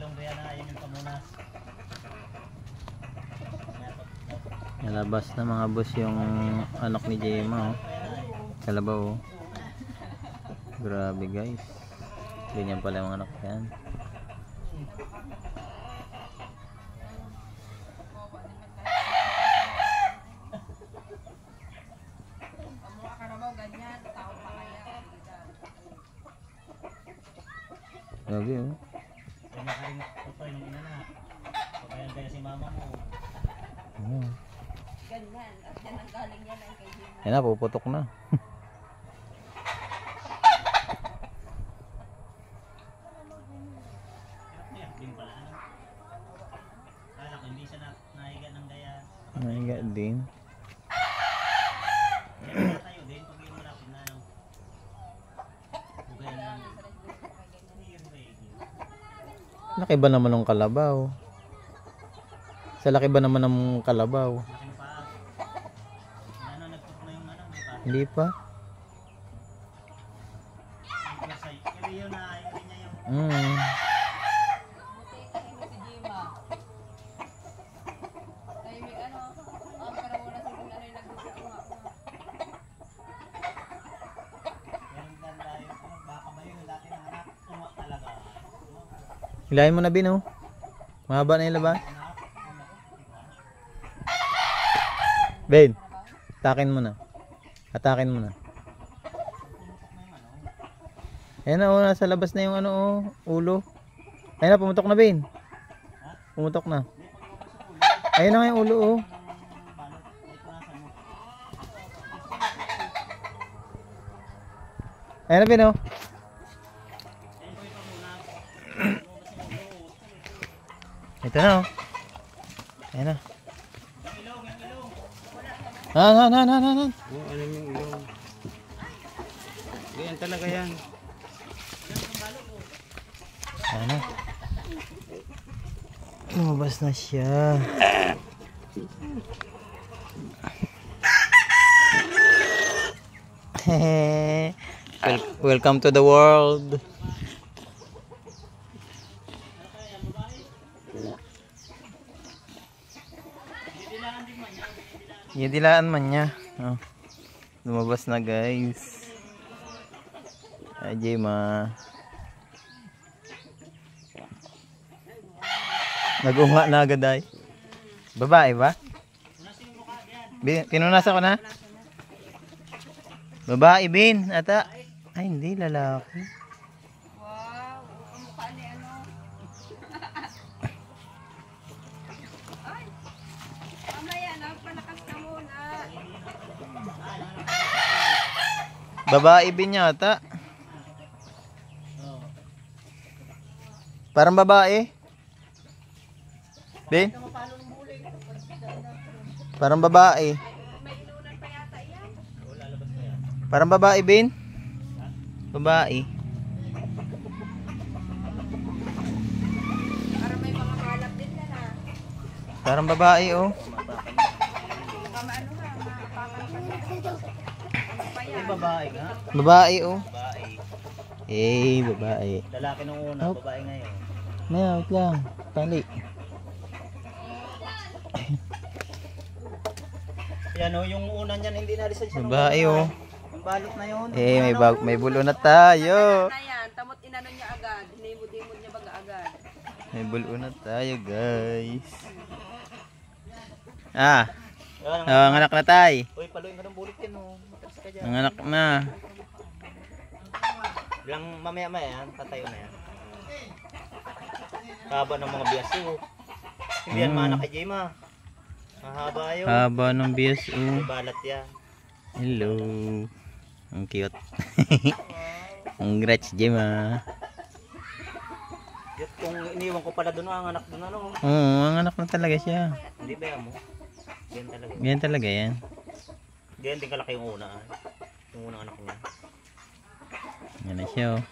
ilong kaya na yun yung pamunas. Nalabas na mga boss yung anak ni Gemma, oh. Kalabaw, oh. Grabe guys. Ganyan pala yung anak yan. Grabe, oh. Kaya nakaring ito yung ina na. Pagkayan kaya si mama mo. Ganyan. At yan ang galing yan ay kay Gemma. Yan na, puputok na. Din pala ano. Kala ko hindi siya nahiga ng gaya. Nahiga din. Kaya tayo din pag yung malapit na ano. Bugayan lang. Laki ba naman ng kalabaw? Sa laki ba naman ng kalabaw? Laki ng paa. Ano, nagtok na yung ano, di ba? Hindi pa. Yung yun na, yung niya yung... Buti tahimik si Gemma. Tahimik ano. Pero wala sa kung ano yung nagduduma. Meron tanda yung baka ba yun, dati na anak, tumak talaga. Hilahin mo na bin, oh. Mahaba na yung laban. Ben, atakin mo na. Atakin mo na. Ayan na, oh, nasa labas na yung ano, oh, ulo. Ayan na, pumutok na, Ben. Pumutok na. Ayan na nga yung ulo, oh. Ayan na, Ben, oh. Ito na, oh. Ayan na. Han. Ano yung ilong? Ganyan talaga yan. Ayan na. Lumabas na siya. Welcome to the world. Dilaan man niya. Oh. Lumabas na guys. Ay Gemma. Nagunga na agad ay. Babae ba? Pinunasan ko na. Babae Bin. Ata. Ay hindi, lalaki. Wow. Ang mukha ni ano. Ay. Mamaya na. Palakas ka muna. Babae Bin yata. Parang babae. Bin? Parang babae. May inunan pa yata yan. Parang babae Bin? Babae. Para may mga balak din na na. Parang babae oh. Ano ka, mapakan pa siya. Ano pa yan? May babae nga. Babae oh. Babae. Babae. Lalaki nung una, Oh. babae ngayon. Wait lang. Tali. Yan o, yung una niyan hindi na-resign siya. Babae oh. Yung balot na yun. May bulo na tayo. Na yan, tamot inano niya agad. Hinimod-himod niya baga agad. May bulo na tayo guys. Ah. Ang anak na tay. Uy, paluin ka ng bulit yan o. Matras ka dyan. Ang anak na. Bilang mamaya-maya yan, tatayo na yan. Haba ng mga biyaso. Hindi yan maanak kay Gemma. Mahaba yun. Haba ng bias May oh. balat yan. Hello. Ang cute. Congrats Gemma. Yun, kung iniwan ko pala doon, ang anak doon ano. Oo, ang anak na talaga siya. Hindi ba yan mo? Yan talaga. Ganyan talaga yan. Ganyan din kalaki yung una. Yung unang anak niya. Yan na siya oh.